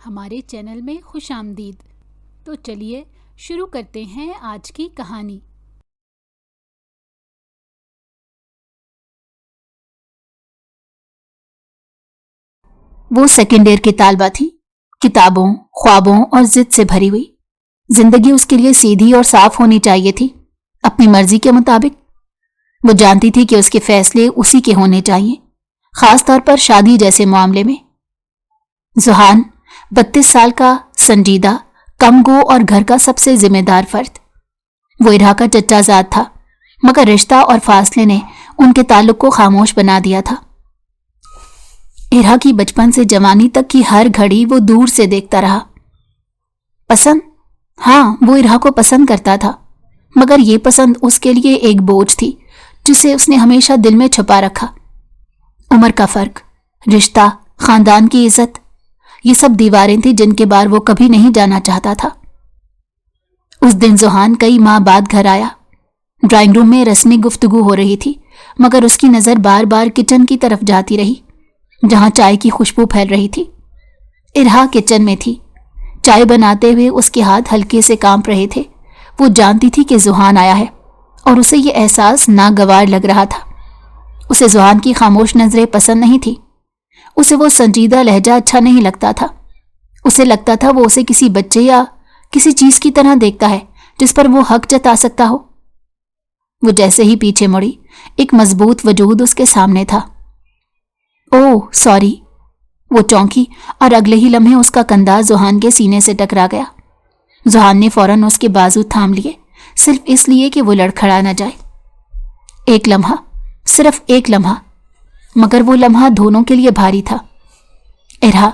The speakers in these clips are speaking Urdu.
ہمارے چینل میں خوش آمدید۔ تو چلیے شروع کرتے ہیں آج کی کہانی۔ وہ سیکنڈ ایئر کی طالبہ تھی، کتابوں، خوابوں اور ضد سے بھری ہوئی۔ زندگی اس کے لیے سیدھی اور صاف ہونی چاہیے تھی، اپنی مرضی کے مطابق۔ وہ جانتی تھی کہ اس کے فیصلے اسی کے ہونے چاہیے، خاص طور پر شادی جیسے معاملے میں۔ ذوحان 32 سال کا، سنجیدہ، کم گو اور گھر کا سب سے ذمہ دار فرد۔ وہ ارہا کا چچا زاد تھا، مگر رشتہ اور فاصلے نے ان کے تعلق کو خاموش بنا دیا تھا۔ ارہا کی بچپن سے جوانی تک کی ہر گھڑی وہ دور سے دیکھتا رہا۔ پسند؟ ہاں، وہ ارہا کو پسند کرتا تھا، مگر یہ پسند اس کے لیے ایک بوجھ تھی جسے اس نے ہمیشہ دل میں چھپا رکھا۔ عمر کا فرق، رشتہ، خاندان کی عزت، یہ سب دیواریں تھیں جن کے بار وہ کبھی نہیں جانا چاہتا تھا۔ اس دن ذوحان کئی ماہ بعد گھر آیا۔ ڈرائنگ روم میں رسمی گفتگو ہو رہی تھی، مگر اس کی نظر بار بار کچن کی طرف جاتی رہی، جہاں چائے کی خوشبو پھیل رہی تھی۔ ارہا کچن میں تھی، چائے بناتے ہوئے اس کے ہاتھ ہلکے سے کانپ رہے تھے۔ وہ جانتی تھی کہ ذوحان آیا ہے، اور اسے یہ احساس ناگوار لگ رہا تھا۔ اسے ذوحان کی خاموش نظریں پسند نہیں تھی، اسے وہ سنجیدہ لہجہ اچھا نہیں لگتا تھا۔ اسے لگتا تھا وہ اسے کسی بچے یا کسی چیز کی طرح دیکھتا ہے جس پر وہ حق جتا سکتا ہو۔ وہ جیسے ہی پیچھے مڑی، ایک مضبوط وجود اس کے سامنے تھا۔ اوہ سوری، وہ چونکی اور اگلے ہی لمحے اس کا کندھا ذوحان کے سینے سے ٹکرا گیا۔ ذوحان نے فوراً اس کے بازو تھام لیے، صرف اس لیے کہ وہ لڑکھڑا نہ جائے۔ ایک لمحہ، صرف ایک لمحہ، مگر وہ لمحہ دونوں کے لیے بھاری تھا۔ ارہا،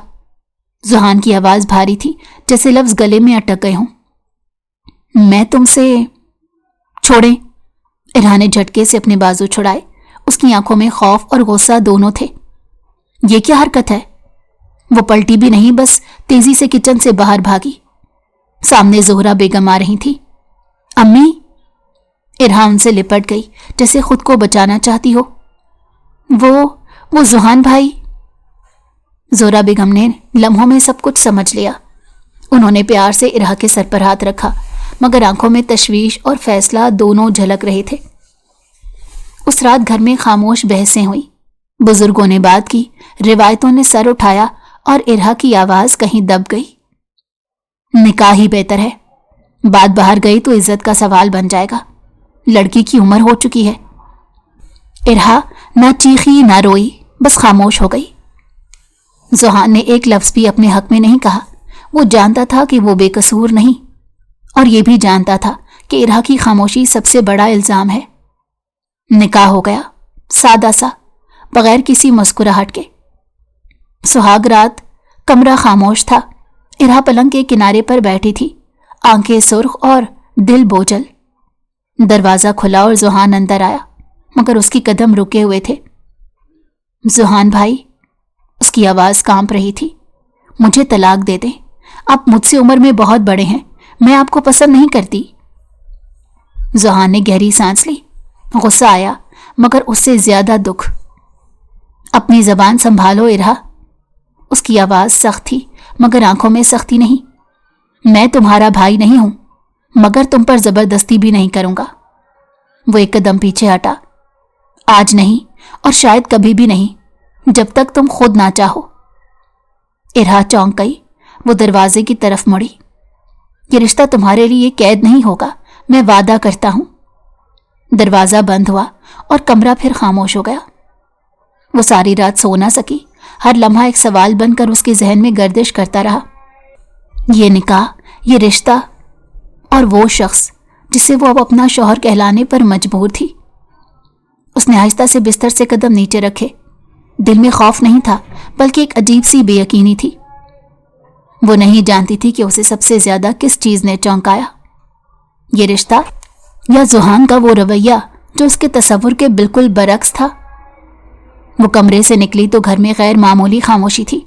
ذوحان کی آواز بھاری تھی، جیسے لفظ گلے میں اٹک گئے ہوں۔ میں تم سے… چھوڑیں۔ ارہا نے جھٹکے سے اپنے بازو چھڑائے، اس کی آنکھوں میں خوف اور غصہ دونوں تھے۔ یہ کیا حرکت ہے؟ وہ پلٹی بھی نہیں، بس تیزی سے کچن سے باہر بھاگی۔ سامنے زہرا بیگم آ رہی تھی۔ امی؟ ارہا ان سے لپٹ گئی، جیسے خود کو بچانا چاہتی ہو۔ وہ ذوحان بھائی۔ زہرا بیگم نے لمحوں میں سب کچھ سمجھ لیا۔ انہوں نے پیار سے ارہا کے سر پر ہاتھ رکھا، مگر آنکھوں میں تشویش اور فیصلہ دونوں جھلک رہے تھے۔ اس رات گھر میں خاموش بحثیں ہوئیں، بزرگوں نے بات کی، روایتوں نے سر اٹھایا، اور ارہا کی آواز کہیں دب گئی۔ نکاح ہی بہتر ہے، بات باہر گئی تو عزت کا سوال بن جائے گا۔ لڑکی کی عمر ہو چکی ہے۔ ارہا نہ چیخی نہ روئی، بس خاموش ہو گئی۔ ذوحان نے ایک لفظ بھی اپنے حق میں نہیں کہا۔ وہ جانتا تھا کہ وہ بے قصور نہیں، اور یہ بھی جانتا تھا کہ ارہا کی خاموشی سب سے بڑا الزام ہے۔ نکاح ہو گیا، سادہ سا، بغیر کسی مسکراہٹ کے۔ سہاگ رات، کمرہ خاموش تھا۔ ارہا پلنگ کے کنارے پر بیٹھی تھی، آنکھیں سرخ اور دل بوجھل۔ دروازہ کھلا اور ذوحان اندر آیا، مگر اس کی قدم رکے ہوئے تھے۔ ذوحان بھائی، اس کی آواز کانپ رہی تھی، مجھے طلاق دے دیں، آپ مجھ سے عمر میں بہت بڑے ہیں، میں آپ کو پسند نہیں کرتی۔ ذوحان نے گہری سانس لی، غصہ آیا، مگر اس سے زیادہ دکھ۔ اپنی زبان سنبھالو ارہا۔ اس کی آواز سخت تھی، مگر آنکھوں میں سختی نہیں۔ میں تمہارا بھائی نہیں ہوں، مگر تم پر زبردستی بھی نہیں کروں گا۔ وہ ایک قدم پیچھے ہٹا۔ آج نہیں، اور شاید کبھی بھی نہیں، جب تک تم خود نہ چاہو۔ ارہا چونک گئی، وہ دروازے کی طرف مڑی۔ یہ رشتہ تمہارے لیے قید نہیں ہوگا، میں وعدہ کرتا ہوں۔ دروازہ بند ہوا اور کمرہ پھر خاموش ہو گیا۔ وہ ساری رات سو نہ سکی، ہر لمحہ ایک سوال بن کر اس کے ذہن میں گردش کرتا رہا۔ یہ نکاح، یہ رشتہ، اور وہ شخص جسے وہ اب اپنا شوہر کہلانے پر مجبور تھی۔ اس نے آہستہ سے بستر سے قدم نیچے رکھے۔ دل میں خوف نہیں تھا، بلکہ ایک عجیب سی بے یقینی تھی۔ وہ نہیں جانتی تھی کہ اسے سب سے زیادہ کس چیز نے چونکایا، یہ رشتہ یا ذوحان کا وہ رویہ جو اس کے تصور کے بالکل برعکس تھا۔ وہ کمرے سے نکلی تو گھر میں غیر معمولی خاموشی تھی۔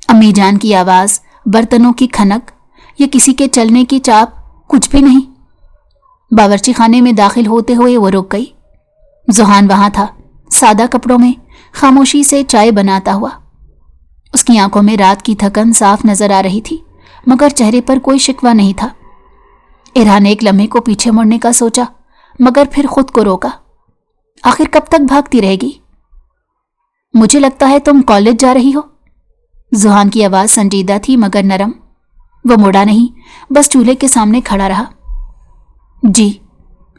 امی جان کی آواز، برتنوں کی کھنک یا کسی کے چلنے کی چاپ، کچھ بھی نہیں۔ باورچی خانے میں داخل ہوتے ہوئے وہ رک گئی۔ ذوحان وہاں تھا، سادہ کپڑوں میں، خاموشی سے چائے بناتا ہوا۔ اس کی آنکھوں میں رات کی تھکن صاف نظر آ رہی تھی، مگر چہرے پر کوئی شکوہ نہیں تھا۔ ارا نے ایک لمحے کو پیچھے مڑنے کا سوچا، مگر پھر خود کو روکا۔ آخر کب تک بھاگتی رہے گی؟ مجھے لگتا ہے تم کالج جا رہی ہو۔ ذوحان کی آواز سنجیدہ تھی مگر نرم۔ وہ مڑا نہیں، بس چولہے کے سامنے کھڑا رہا۔ جی،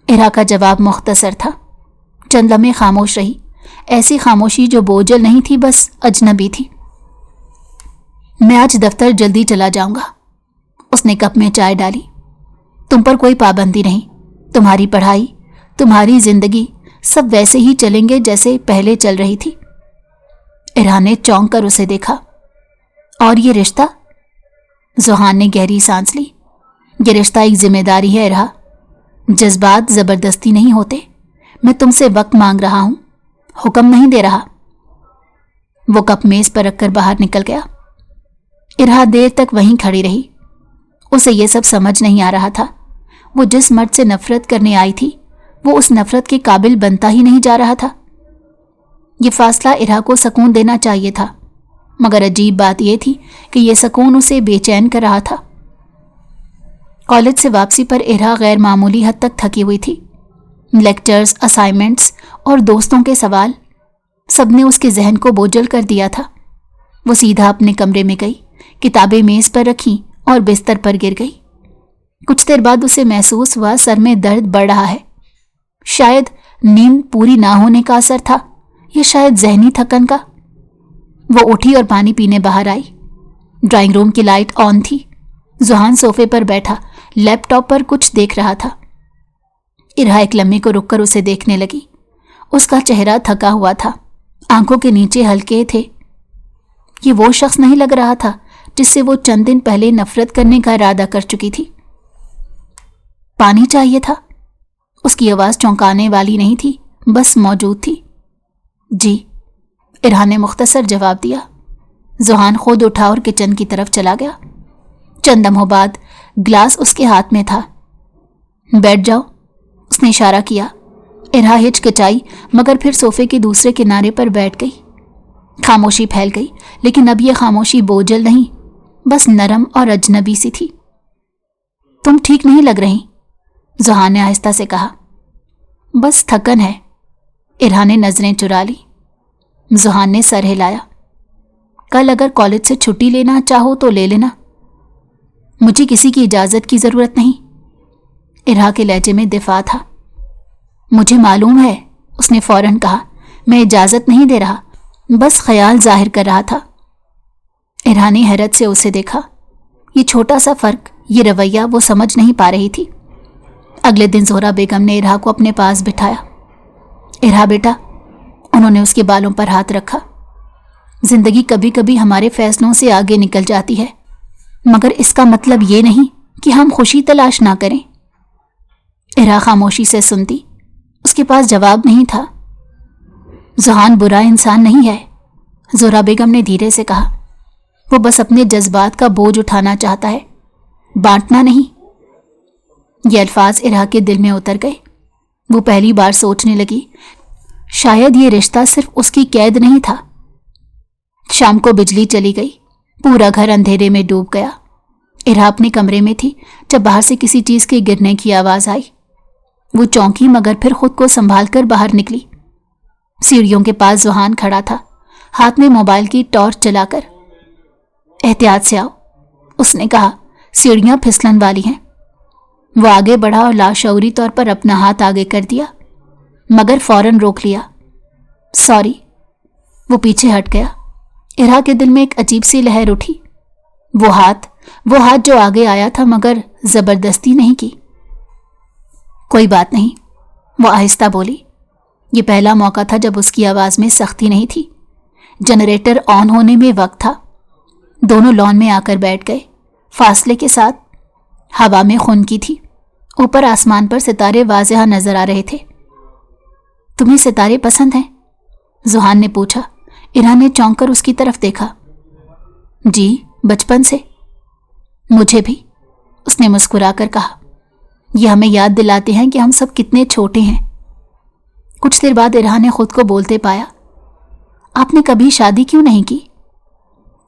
ارا کا جواب مختصر تھا۔ چند لمحے خاموش رہی، ایسی خاموشی جو بوجھل نہیں تھی، بس اجنبی تھی۔ میں آج دفتر جلدی چلا جاؤں گا۔ اس نے کپ میں چائے ڈالی۔ تم پر کوئی پابندی نہیں، تمہاری پڑھائی، تمہاری زندگی سب ویسے ہی چلیں گے جیسے پہلے چل رہی تھی۔ ارا نے چونک کر اسے دیکھا۔ اور یہ رشتہ؟ ذوحان نے گہری سانس لی۔ یہ رشتہ ایک ذمہ داری ہے ارا، جذبات زبردستی نہیں ہوتے۔ میں تم سے وقت مانگ رہا ہوں، حکم نہیں دے رہا۔ وہ کپ میز پر رکھ کر باہر نکل گیا۔ ارا دیر تک وہیں کھڑی رہی۔ اسے یہ سب سمجھ نہیں آ رہا تھا۔ وہ جس مرد سے نفرت کرنے آئی تھی، وہ اس نفرت کے قابل بنتا ہی نہیں جا رہا تھا۔ یہ فاصلہ ارا کو سکون دینا چاہیے تھا، مگر عجیب بات یہ تھی کہ یہ سکون اسے بے چین کر رہا تھا۔ کالج سے واپسی پر ارا غیر معمولی حد تک تھکی ہوئی تھی۔ لیکچرز، اسائنمنٹس اور دوستوں کے سوال، سب نے اس کے ذہن کو بوجھل کر دیا تھا۔ وہ سیدھا اپنے کمرے میں گئی، کتابیں میز پر رکھیں اور بستر پر گر گئی۔ کچھ دیر بعد اسے محسوس ہوا سر میں درد بڑھ رہا ہے۔ شاید نیند پوری نہ ہونے کا اثر تھا، یا شاید ذہنی تھکن کا۔ وہ اٹھی اور پانی پینے باہر آئی۔ ڈرائنگ روم کی لائٹ آن تھی۔ ذوحان صوفے پر بیٹھا لیپ ٹاپ پر کچھ دیکھ رہا تھا۔ ارا ایک لمحے کو رک کر اسے دیکھنے لگی۔ اس کا چہرہ تھکا ہوا تھا، آنکھوں کے نیچے ہلکے تھے۔ یہ وہ شخص نہیں لگ رہا تھا جس سے وہ چند دن پہلے نفرت کرنے کا ارادہ کر چکی تھی۔ پانی چاہیے تھا؟ اس کی آواز چونکانے والی نہیں تھی، بس موجود تھی۔ جی، ارا نے مختصر جواب دیا۔ ذوحان خود اٹھا اور کچن کی طرف چلا گیا۔ چند لمحوں بعد گلاس اس کے ہاتھ میں تھا۔ بیٹھ جاؤ، اس نے اشارہ کیا۔ ارا ہچکچائی، مگر پھر صوفے کے دوسرے کنارے پر بیٹھ گئی۔ خاموشی پھیل گئی، لیکن اب یہ خاموشی بوجھل نہیں، بس نرم اور اجنبی سی تھی۔ تم ٹھیک نہیں لگ رہی، ذوحان نے آہستہ سے کہا۔ بس تھکن ہے۔ ارا نے نظریں چرا لی۔ ذوحان نے سر ہلایا۔ کل اگر کالج سے چھٹی لینا چاہو تو لے لینا، مجھے کسی کی اجازت کی ضرورت نہیں۔ ارا کے لہجے میں دفاع تھا۔ مجھے معلوم ہے، اس نے فوراً کہا، میں اجازت نہیں دے رہا، بس خیال ظاہر کر رہا تھا۔ ارا نے حیرت سے اسے دیکھا۔ یہ چھوٹا سا فرق، یہ رویہ وہ سمجھ نہیں پا رہی تھی۔ اگلے دن زہرا بیگم نے ارا کو اپنے پاس بٹھایا۔ ارا بیٹا، انہوں نے اس کے بالوں پر ہاتھ رکھا، زندگی کبھی کبھی ہمارے فیصلوں سے آگے نکل جاتی ہے، مگر اس کا مطلب یہ نہیں کہ ہم خوشی تلاش نہ کریں۔ ارا خاموشی سے سنتی، اس کے پاس جواب نہیں تھا۔ ذوحان برا انسان نہیں ہے، زہرا بیگم نے دھیرے سے کہا۔ وہ بس اپنے جذبات کا بوجھ اٹھانا چاہتا ہے، بانٹنا نہیں۔ یہ الفاظ ارا کے دل میں اتر گئے۔ وہ پہلی بار سوچنے لگی، شاید یہ رشتہ صرف اس کی قید نہیں تھا۔ شام کو بجلی چلی گئی، پورا گھر اندھیرے میں ڈوب گیا۔ ارا اپنے کمرے میں تھی جب باہر سے کسی چیز کے گرنے کی آواز آئی۔ وہ چونکی، مگر پھر خود کو سنبھال کر باہر نکلی۔ سیڑھیوں کے پاس ذوحان کھڑا تھا، ہاتھ میں موبائل کی ٹارچ جلا کر۔ احتیاط سے آؤ، اس نے کہا، سیڑھیاں پھسلن والی ہیں۔ وہ آگے بڑھا اور لاشعوری طور پر اپنا ہاتھ آگے کر دیا، مگر فوراً روک لیا۔ سوری۔ وہ پیچھے ہٹ گیا۔ ارا کے دل میں ایک عجیب سی لہر اٹھی۔ وہ ہاتھ جو آگے آیا تھا، مگر زبردستی نہیں کی۔ کوئی بات نہیں، وہ آہستہ بولی۔ یہ پہلا موقع تھا جب اس کی آواز میں سختی نہیں تھی۔ جنریٹر آن ہونے میں وقت تھا۔ دونوں لان میں آ کر بیٹھ گئے، فاصلے کے ساتھ۔ ہوا میں خنکی تھی، اوپر آسمان پر ستارے واضح نظر آ رہے تھے۔ تمہیں ستارے پسند ہیں؟ ذوحان نے پوچھا۔ ارا نے چونک کر اس کی طرف دیکھا۔ جی، بچپن سے۔ مجھے بھی، اس نے مسکرا کر کہا۔ یہ ہمیں یاد دلاتے ہیں کہ ہم سب کتنے چھوٹے ہیں۔ کچھ دیر بعد ارا نے خود کو بولتے پایا، آپ نے کبھی شادی کیوں نہیں کی؟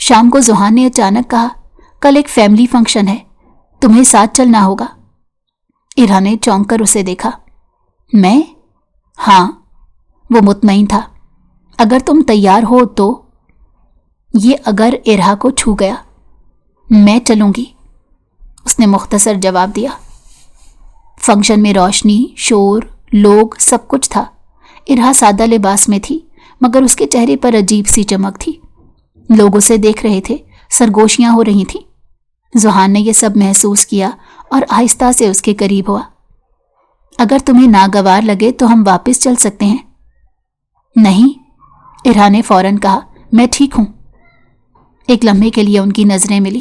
شام کو ذوحان نے اچانک کہا، کل ایک فیملی فنکشن ہے، تمہیں ساتھ چلنا ہوگا۔ ارہا نے چونک کر اسے دیکھا۔ میں؟ ہاں، وہ مطمئن تھا۔ اگر تم تیار ہو تو؟ یہ اگر ارہا کو چھو گیا۔ میں چلوں گی، اس نے مختصر جواب دیا۔ فنکشن میں روشنی، شور، لوگ، سب کچھ تھا۔ ارہا سادہ لباس میں تھی مگر اس کے چہرے پر عجیب سی چمک تھی۔ لوگ اسے دیکھ رہے تھے، سرگوشیاں ہو رہی تھیں۔ ذوحان نے یہ سب محسوس کیا اور آہستہ سے اس کے قریب ہوا۔ اگر تمہیں ناگوار لگے تو ہم واپس چل سکتے ہیں۔ نہیں، ارہا نے فوراً کہا، میں ٹھیک ہوں۔ ایک لمحے کے لیے ان کی نظریں ملی۔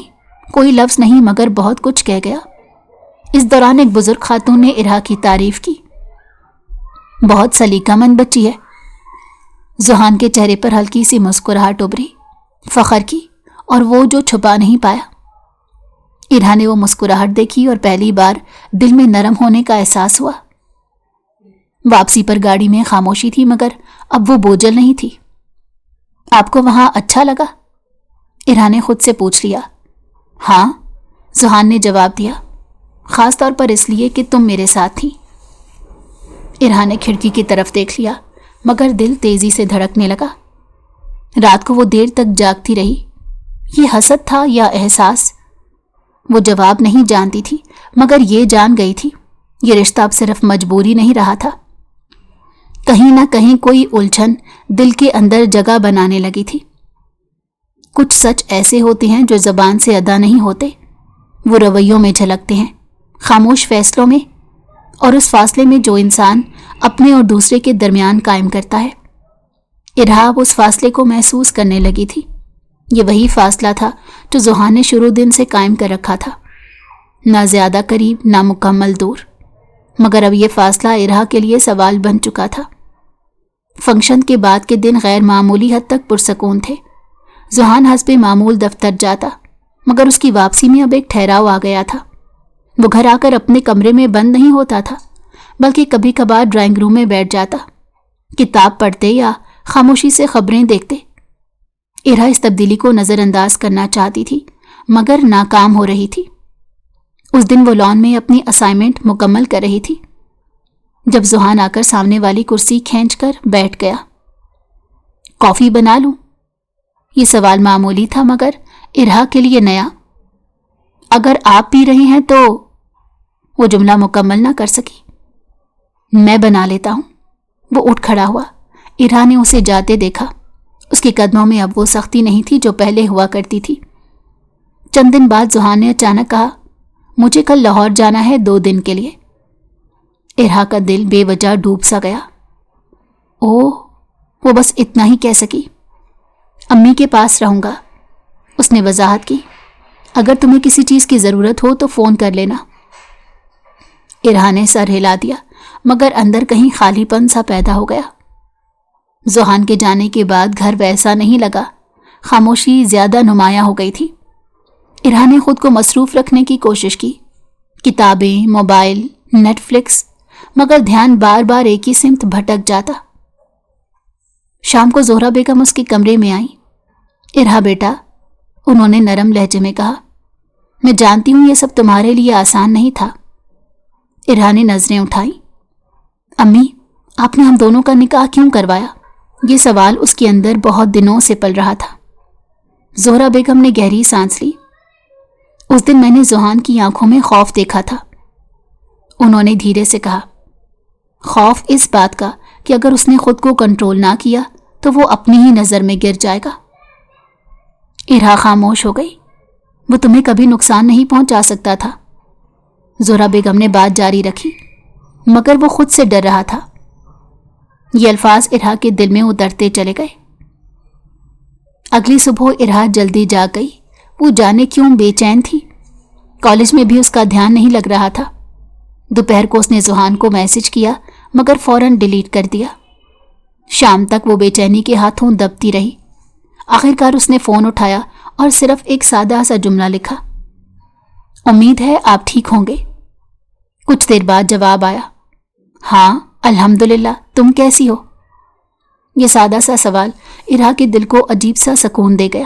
کوئی لفظ نہیں مگر بہت کچھ کہہ گیا۔ اس دوران ایک بزرگ خاتون نے ارہا کی تعریف کی۔ بہت سلیقہ مند بچی ہے۔ ذوحان کے چہرے پر ہلکی سی مسکراہٹ ابھری، فخر کی، اور وہ جو چھپا نہیں پایا۔ ارہا نے وہ مسکراہٹ دیکھی اور پہلی بار دل میں نرم ہونے کا احساس ہوا۔ واپسی پر گاڑی میں خاموشی تھی مگر اب وہ بوجھل نہیں تھی۔ آپ کو وہاں اچھا لگا؟ ارہا نے خود سے پوچھ لیا۔ ہاں، ذوحان نے جواب دیا، خاص طور پر اس لیے کہ تم میرے ساتھ تھی۔ ارہا نے کھڑکی کی طرف دیکھ لیا مگر دل تیزی سے دھڑکنے لگا۔ رات کو وہ دیر تک جاگتی رہی۔ یہ حسد تھا یا احساس؟ وہ جواب نہیں جانتی تھی مگر یہ جان گئی تھی، یہ رشتہ اب صرف مجبوری نہیں رہا تھا۔ کہیں نہ کہیں کوئی الجھن دل کے اندر جگہ بنانے لگی تھی۔ کچھ سچ ایسے ہوتے ہیں جو زبان سے ادا نہیں ہوتے، وہ رویوں میں جھلکتے ہیں، خاموش فیصلوں میں، اور اس فاصلے میں جو انسان اپنے اور دوسرے کے درمیان قائم کرتا ہے۔ ارہا اب اس فاصلے کو محسوس کرنے لگی تھی۔ یہ وہی فاصلہ تھا جو ذوحان نے شروع دن سے قائم کر رکھا تھا، نہ زیادہ قریب نہ مکمل دور، مگر اب یہ فاصلہ ارہا کے لیے سوال بن چکا تھا۔ فنکشن کے بعد کے دن غیر معمولی حد تک پرسکون تھے۔ ذوحان حسب معمول دفتر جاتا مگر اس کی واپسی میں اب ایک ٹھہراؤ آ گیا تھا۔ وہ گھر آ کر اپنے کمرے میں بند نہیں ہوتا تھا بلکہ کبھی کبھار ڈرائنگ روم میں بیٹھ جاتا، کتاب پڑھتے یا خاموشی سے خبریں دیکھتے۔ ارہا اس تبدیلی کو نظر انداز کرنا چاہتی تھی مگر ناکام ہو رہی تھی۔ اس دن وہ لان میں اپنی اسائنمنٹ مکمل کر رہی تھی جب ذوحان آ کر سامنے والی کرسی کھینچ کر بیٹھ گیا۔ کافی بنا لوں؟ یہ سوال معمولی تھا مگر ارہا کے لیے نیا۔ اگر آپ پی رہے ہیں تو؟ وہ جملہ مکمل نہ کر سکی۔ میں بنا لیتا ہوں۔ وہ اٹھ کھڑا ہوا۔ ارہا نے اسے جاتے دیکھا۔ اس کے قدموں میں اب وہ سختی نہیں تھی جو پہلے ہوا کرتی تھی۔ چند دن بعد ذوحان نے اچانک کہا، مجھے کل لاہور جانا ہے 2 دن کے لیے۔ ارہا کا دل بے وجہ ڈوب سا گیا۔ اوہ، وہ بس اتنا ہی کہہ سکی۔ امی کے پاس رہوں گا، اس نے وضاحت کی۔ اگر تمہیں کسی چیز کی ضرورت ہو تو فون کر لینا۔ ارہا نے سر ہلا دیا مگر اندر کہیں خالی پن سا پیدا ہو گیا۔ ذوحان کے جانے کے بعد گھر ویسا نہیں لگا، خاموشی زیادہ نمایاں ہو گئی تھی۔ ارہا نے خود کو مصروف رکھنے کی کوشش کی، کتابیں، موبائل، نیٹ فلکس، مگر دھیان بار بار ایک ہی سمت بھٹک جاتا۔ شام کو زہرا بیگم اس کے کمرے میں آئیں۔ ارہا بیٹا، انہوں نے نرم لہجے میں کہا، میں جانتی ہوں یہ سب تمہارے لیے آسان نہیں تھا۔ ارہا نے نظریں اٹھائیں۔ امی، آپ نے ہم دونوں کا نکاح کیوں کروایا؟ یہ سوال اس کے اندر بہت دنوں سے پل رہا تھا۔ زہرا بیگم نے گہری سانس لی۔ اس دن میں نے ذوحان کی آنکھوں میں خوف دیکھا تھا، انہوں نے دھیرے سے کہا۔ خوف اس بات کا کہ اگر اس نے خود کو کنٹرول نہ کیا تو وہ اپنی ہی نظر میں گر جائے گا۔ ارہا خاموش ہو گئی۔ وہ تمہیں کبھی نقصان نہیں پہنچا سکتا تھا، زہرا بیگم نے بات جاری رکھی، مگر وہ خود سے ڈر رہا تھا۔ یہ الفاظ ارہا کے دل میں اترتے چلے گئے۔ اگلی صبح ارہا جلدی جاگ گئی۔ وہ جانے کیوں بے چین تھی۔ کالج میں بھی اس کا دھیان نہیں لگ رہا تھا۔ دوپہر کو اس نے ذوحان کو میسج کیا مگر فوراً ڈیلیٹ کر دیا۔ شام تک وہ بے چینی کے ہاتھوں دبتی رہی۔ آخرکار اس نے فون اٹھایا اور صرف ایک سادہ سا جملہ لکھا، امید ہے آپ ٹھیک ہوں گے۔ کچھ دیر بعد جواب آیا، ہاں الحمدللہ، تم کیسی ہو؟ یہ سادہ سا سوال ارہا کے دل کو عجیب سا سکون دے گیا۔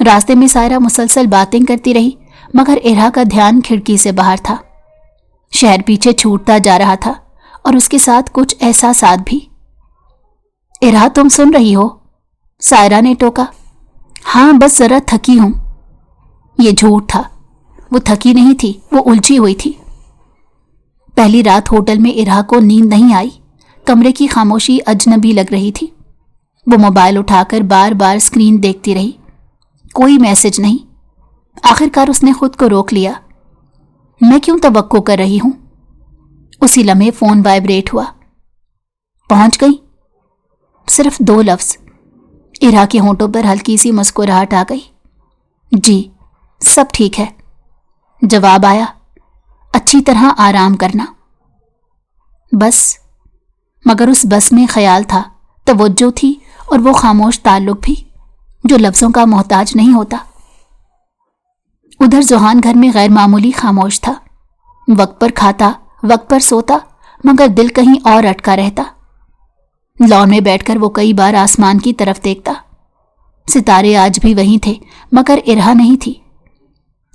راستے میں سائرہ مسلسل باتیں کرتی رہی مگر ارہا کا دھیان کھڑکی سے باہر تھا۔ شہر پیچھے چھوٹتا جا رہا تھا اور اس کے ساتھ کچھ احساسات بھی۔ ارہا تم سن رہی ہو؟ سائرہ نے ٹوکا۔ ہاں بس ذرا تھکی ہوں۔ یہ جھوٹ تھا، وہ تھکی نہیں تھی، وہ الجھی ہوئی تھی۔ پہلی رات ہوٹل میں ارہا کو نیند نہیں آئی، کمرے کی خاموشی اجنبی لگ رہی تھی۔ وہ موبائل اٹھا کر بار بار اسکرین دیکھتی رہی، کوئی میسج نہیں۔ آخر کار اس نے خود کو روک لیا۔ میں کیوں توقع کر رہی ہوں؟ اسی لمحے فون وائبریٹ ہوا۔ پہنچ گئی؟ صرف 2 لفظ۔ ارہا کے ہونٹوں پر ہلکی سی مسکراہٹ آ گئی۔ جی سب ٹھیک ہے، جواب آیا۔ اچھی طرح آرام کرنا۔ بس، مگر اس بس میں خیال تھا، توجہ تھی اور وہ خاموش تعلق بھی جو لفظوں کا محتاج نہیں ہوتا۔ ادھر ذوحان گھر میں غیر معمولی خاموش تھا، وقت پر کھاتا، وقت پر سوتا، مگر دل کہیں اور اٹکا رہتا۔ لان میں بیٹھ کر وہ کئی بار آسمان کی طرف دیکھتا، ستارے آج بھی وہیں تھے مگر ارہا نہیں تھی۔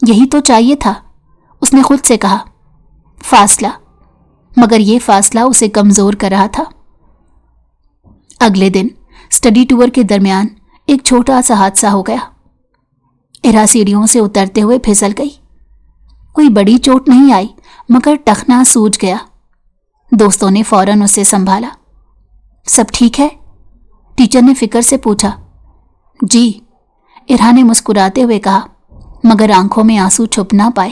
یہی تو چاہیے تھا، اس نے خود سے کہا۔ فاصلہ، مگر یہ فاصلہ اسے کمزور کر رہا تھا۔ اگلے دن اسٹڈی ٹور کے درمیان ایک چھوٹا سا حادثہ ہو گیا۔ ارہا سیڑھیوں سے اترتے ہوئے پھسل گئی۔ کوئی بڑی چوٹ نہیں آئی مگر ٹخنا سوج گیا۔ دوستوں نے فوراً اسے سنبھالا۔ سب ٹھیک ہے؟ ٹیچر نے فکر سے پوچھا۔ جی، ارہا نے مسکراتے ہوئے کہا مگر آنکھوں میں آنسو چھپ نہ پائے۔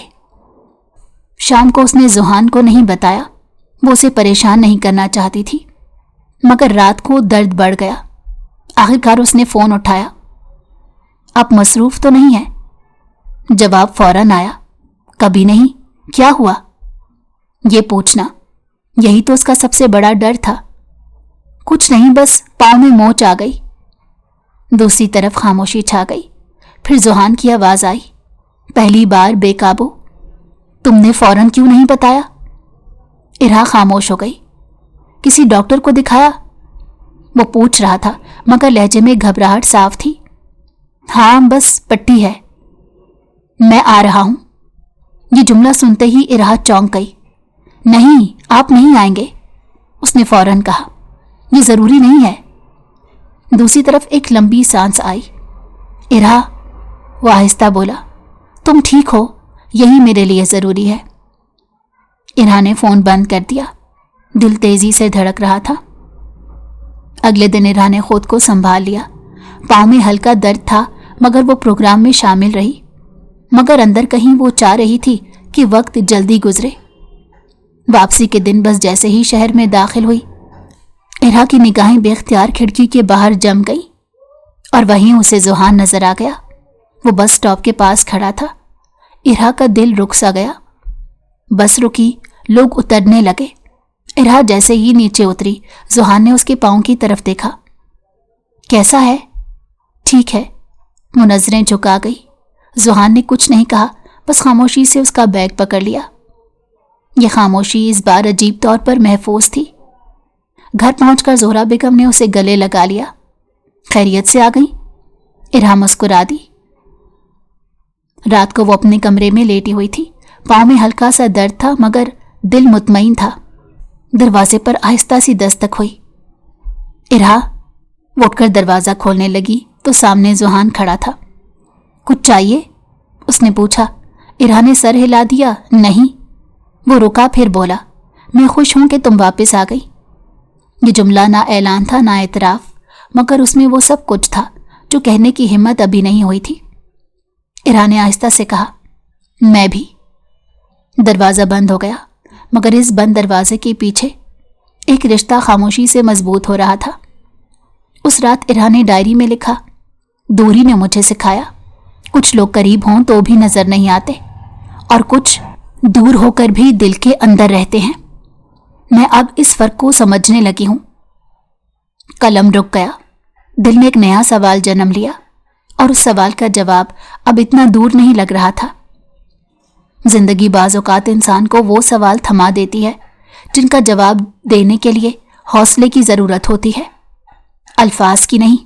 شام کو اس نے ذوحان کو نہیں بتایا، وہ اسے پریشان نہیں کرنا چاہتی تھی، مگر رات کو درد بڑھ گیا۔ آخر کار اس نے فون اٹھایا۔ آپ مصروف تو نہیں ہیں؟ جواب فوراً آیا۔ کبھی نہیں، کیا ہوا؟ یہ پوچھنا، یہی تو اس کا سب سے بڑا ڈر تھا۔ کچھ نہیں، بس پاؤں میں موچ آ گئی۔ دوسری طرف خاموشی چھا گئی، پھر ذوحان کی آواز آئی، پہلی بار بے قابو۔ تم نے فوراً کیوں نہیں بتایا؟ ارہا خاموش ہو گئی۔ کسی ڈاکٹر کو دکھایا؟ وہ پوچھ رہا تھا مگر لہجے میں گھبراہٹ صاف تھی۔ ہاں بس پٹی ہے۔ میں آ رہا ہوں۔ یہ جملہ سنتے ہی ارہا چونک گئی۔ نہیں، آپ نہیں آئیں گے، اس نے فوراً کہا۔ یہ ضروری نہیں ہے۔ دوسری طرف ایک لمبی سانس آئی۔ ارہا، وہ آہستہ بولا، تم ٹھیک ہو؟ یہی میرے لیے ضروری ہے۔ ارہا نے فون بند کر دیا، دل تیزی سے دھڑک رہا تھا۔ اگلے دن ارہا نے خود کو سنبھال لیا۔ پاؤں میں ہلکا درد تھا مگر وہ پروگرام میں شامل رہی، مگر اندر کہیں وہ چاہ رہی تھی کہ وقت جلدی گزرے۔ واپسی کے دن بس جیسے ہی شہر میں داخل ہوئی، ارہا کی نگاہیں بے اختیار کھڑکی کے باہر جم گئی اور وہیں اسے ذوحان نظر آ گیا۔ وہ بس اسٹاپ کے پاس کھڑا تھا۔ ارہا کا دل رک سا گیا۔ بس رکی، لوگ اترنے لگے۔ ارہا جیسے ہی نیچے اتری، ذوحان نے اس کے پاؤں کی طرف دیکھا۔ کیسا ہے؟ ٹھیک ہے، وہ نظریں جھکا گئی۔ ذوحان نے کچھ نہیں کہا، بس خاموشی سے اس کا بیگ پکڑ لیا۔ یہ خاموشی اس بار عجیب طور پر محفوظ تھی۔ گھر پہنچ کر زہرا بیگم نے اسے گلے لگا لیا۔ خیریت سے آ گئی؟ ارہا مسکرا دی۔ رات کو وہ اپنے کمرے میں لیٹی ہوئی تھی، پاؤں میں ہلکا سا درد تھا مگر دل مطمئن تھا۔ دروازے پر آہستہ سی دستک ہوئی۔ ارہا، وہ اٹھ کر دروازہ کھولنے لگی تو سامنے ذوحان کھڑا تھا۔ کچھ چاہیے؟ اس نے پوچھا۔ ارہا نے سر ہلا دیا۔ نہیں۔ وہ رکا پھر بولا، میں خوش ہوں کہ تم واپس آ گئی۔ یہ جملہ نہ اعلان تھا نہ اعتراف، مگر اس میں وہ سب کچھ تھا جو کہنے کی ہمت ابھی نہیں ہوئی تھی۔ ارہا نے آہستہ سے کہا، میں بھی۔ دروازہ بند ہو گیا مگر اس بند دروازے کے پیچھے ایک رشتہ خاموشی سے مضبوط ہو رہا تھا۔ اس رات ارہا نے ڈائری میں لکھا، دوری نے مجھے سکھایا کچھ لوگ قریب ہوں تو بھی نظر نہیں آتے اور کچھ دور ہو کر بھی دل کے اندر رہتے ہیں۔ میں اب اس فرق کو سمجھنے لگی ہوں۔ قلم رک گیا، دل میں ایک نیا سوال جنم لیا اور اس سوال کا جواب اب اتنا دور نہیں لگ رہا تھا۔ زندگی بعض اوقات انسان کو وہ سوال تھما دیتی ہے جن کا جواب دینے کے لیے حوصلے کی ضرورت ہوتی ہے، الفاظ کی نہیں۔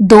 2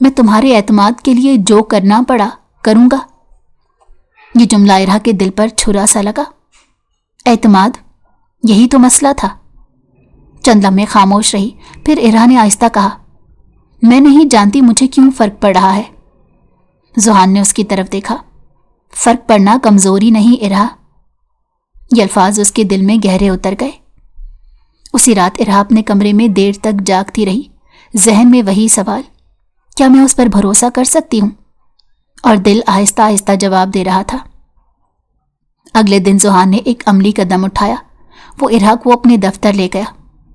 میں تمہارے اعتماد کے لیے جو کرنا پڑا کروں گا۔ یہ جملہ ارہا کے دل پر چھرا سا لگا۔ اعتماد، یہی تو مسئلہ تھا۔ چند لمحے خاموش رہی، پھر ارہا نے آہستہ کہا، میں نہیں جانتی مجھے کیوں فرق پڑ رہا ہے۔ ذوحان نے اس کی طرف دیکھا۔ فرق پڑنا کمزوری نہیں ارہا۔ یہ الفاظ اس کے دل میں گہرے اتر گئے۔ اسی رات ارہا اپنے کمرے میں دیر تک جاگتی رہی، ذہن میں وہی سوال، کیا میں اس پر بھروسہ کر سکتی ہوں؟ اور دل آہستہ آہستہ جواب دے رہا تھا۔ اگلے دن ذوحان نے ایک عملی قدم اٹھایا۔ وہ ارہا کو اپنے دفتر لے گیا،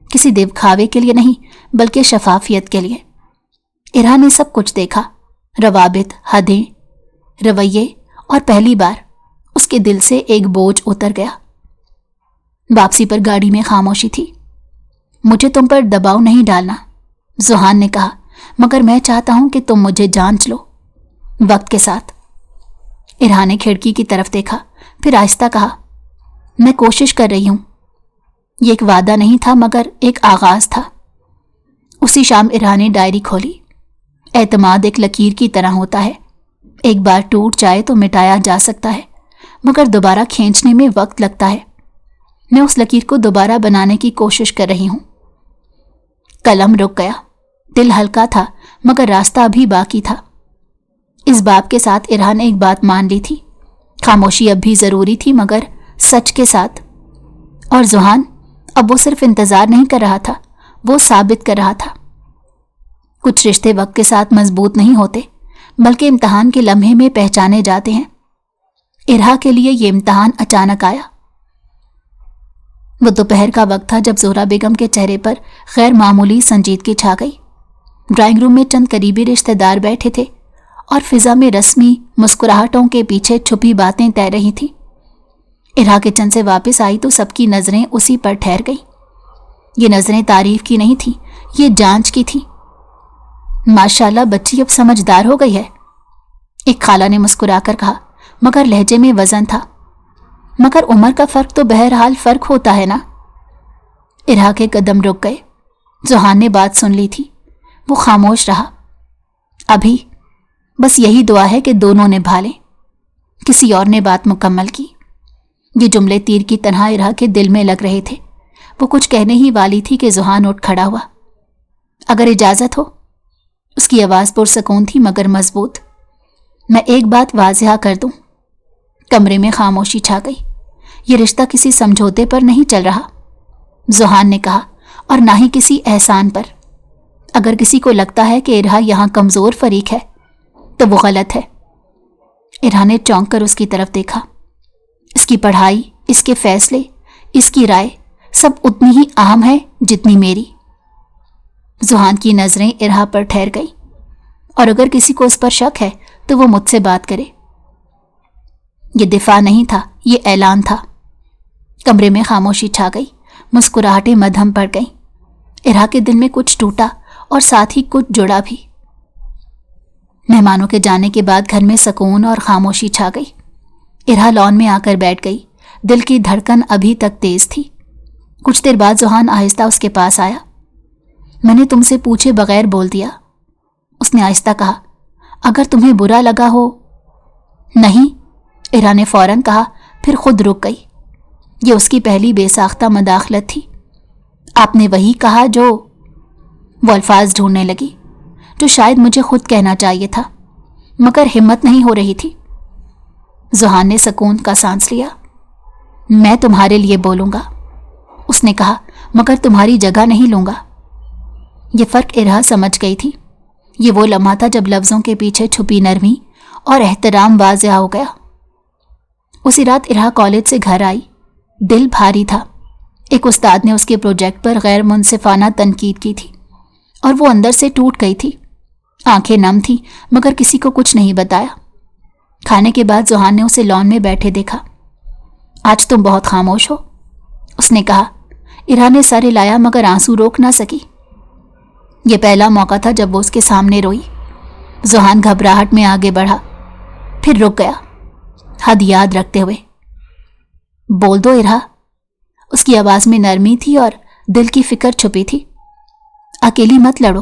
کسی دکھاوے کے لیے نہیں بلکہ شفافیت کے لیے۔ ارہا نے سب کچھ دیکھا، روابط، حدیں، رویے، اور پہلی بار اس کے دل سے ایک بوجھ اتر گیا۔ واپسی پر گاڑی میں خاموشی تھی۔ مجھے تم پر دباؤ نہیں ڈالنا، ذوحان نے کہا، مگر میں چاہتا ہوں کہ تم مجھے جانچ لو، وقت کے ساتھ۔ ارہا نے کھڑکی کی طرف دیکھا، پھر آہستہ کہا، میں کوشش کر رہی ہوں۔ یہ ایک وعدہ نہیں تھا مگر ایک آغاز تھا۔ اسی شام ارہا نے ڈائری کھولی۔ اعتماد ایک لکیر کی طرح ہوتا ہے، ایک بار ٹوٹ جائے تو مٹایا جا سکتا ہے، مگر دوبارہ کھینچنے میں وقت لگتا ہے۔ میں اس لکیر کو دوبارہ بنانے کی کوشش کر رہی ہوں۔ قلم رک گیا، دل ہلکا تھا مگر راستہ ابھی باقی تھا۔ اس باب کے ساتھ ارہا نے ایک بات مان لی تھی، خاموشی اب بھی ضروری تھی مگر سچ کے ساتھ۔ اور ذوحان اب وہ صرف انتظار نہیں کر رہا تھا، وہ ثابت کر رہا تھا۔ کچھ رشتے وقت کے ساتھ مضبوط نہیں ہوتے بلکہ امتحان کے لمحے میں پہچانے جاتے ہیں۔ ارہا کے لیے یہ امتحان اچانک آیا۔ وہ دوپہر کا وقت تھا جب زہرا بیگم کے چہرے پر غیر معمولی سنجیدگی چھا گئی۔ ڈرائنگ روم میں چند قریبی رشتہ دار بیٹھے تھے اور فضا میں رسمی مسکراہٹوں کے پیچھے چھپی باتیں طے رہی تھیں۔ ارہا کچن سے واپس آئی تو سب کی نظریں اسی پر ٹھہر گئیں۔ یہ نظریں تعریف کی نہیں تھیں، یہ جانچ کی تھیں۔ ماشاءاللہ بچی اب سمجھدار ہو گئی ہے، ایک خالہ نے مسکرا کر کہا، مگر لہجے میں وزن تھا۔ مگر عمر کا فرق تو بہرحال فرق ہوتا ہے نا۔ ارہا کے قدم رک گئے۔ ذوحان نے بات سن لی تھی، وہ خاموش رہا۔ ابھی بس یہی دعا ہے کہ دونوں نبھا لیں۔ کسی اور نے بات مکمل کی۔ یہ جملے تیر کی طرح ارہا کے دل میں لگ رہے تھے۔ وہ کچھ کہنے ہی والی تھی کہ ذوحان اٹھ کھڑا ہوا۔ اگر اجازت ہو، اس کی آواز پرسکون تھی مگر مضبوط، میں ایک بات واضح کر دوں۔ کمرے میں خاموشی چھا گئی۔ یہ رشتہ کسی سمجھوتے پر نہیں چل رہا، ذوحان نے کہا، اور نہ ہی کسی احسان پر۔ اگر کسی کو لگتا ہے کہ ارہا یہاں کمزور فریق ہے تو وہ غلط ہے۔ ارہا نے چونک کر اس کی طرف دیکھا۔ اس کی پڑھائی، اس کے فیصلے، اس کی رائے سب اتنی ہی اہم ہے جتنی میری۔ ذوحان کی نظریں ارہا پر ٹھہر گئی، اور اگر کسی کو اس پر شک ہے تو وہ مجھ سے بات کرے۔ یہ دفاع نہیں تھا، یہ اعلان تھا۔ کمرے میں خاموشی چھا گئی، مسکراہٹیں مدھم پڑ گئیں۔ ارہا کے دل میں کچھ ٹوٹا اور ساتھ ہی کچھ جڑا بھی۔ مہمانوں کے جانے کے بعد گھر میں سکون اور خاموشی چھا گئی۔ ارہا لان میں آ کر بیٹھ گئی، دل کی دھڑکن ابھی تک تیز تھی۔ کچھ دیر بعد ذوحان آہستہ اس کے پاس آیا۔ میں نے تم سے پوچھے بغیر بول دیا، اس نے آہستہ کہا، اگر تمہیں برا لگا ہو۔ نہیں، ارہا نے فوراً کہا، پھر خود رک گئی۔ یہ اس کی پہلی بے ساختہ مداخلت تھی۔ آپ نے وہی کہا جو… وہ الفاظ ڈھونڈنے لگی جو شاید مجھے خود کہنا چاہیے تھا مگر ہمت نہیں ہو رہی تھی۔ ذوحان نے سکون کا سانس لیا۔ میں تمہارے لیے بولوں گا، اس نے کہا، مگر تمہاری جگہ نہیں لوں گا۔ یہ فرق ارہا سمجھ گئی تھی۔ یہ وہ لمحہ تھا جب لفظوں کے پیچھے چھپی نرمی اور احترام واضح ہو گیا۔ اسی رات ارہا کالج سے گھر آئی، دل بھاری تھا۔ ایک استاد نے اس کے پروجیکٹ پر غیر منصفانہ تنقید کی تھی اور وہ اندر سے ٹوٹ گئی تھی۔ آنکھیں نم تھیں مگر کسی کو کچھ نہیں بتایا۔ کھانے کے بعد ذوحان نے اسے لان میں بیٹھے دیکھا۔ آج تم بہت خاموش ہو، اس نے کہا۔ ارہا نے سر ہلایا مگر آنسو روک نہ سکی۔ یہ پہلا موقع تھا جب وہ اس کے سامنے روئی۔ ذوحان گھبراہٹ میں آگے بڑھا، پھر رک گیا، حد یاد رکھتے ہوئے۔ بول دو ارہا، اس کی آواز میں نرمی تھی اور دل کی فکر چھپی تھی۔ اکیلی مت لڑو،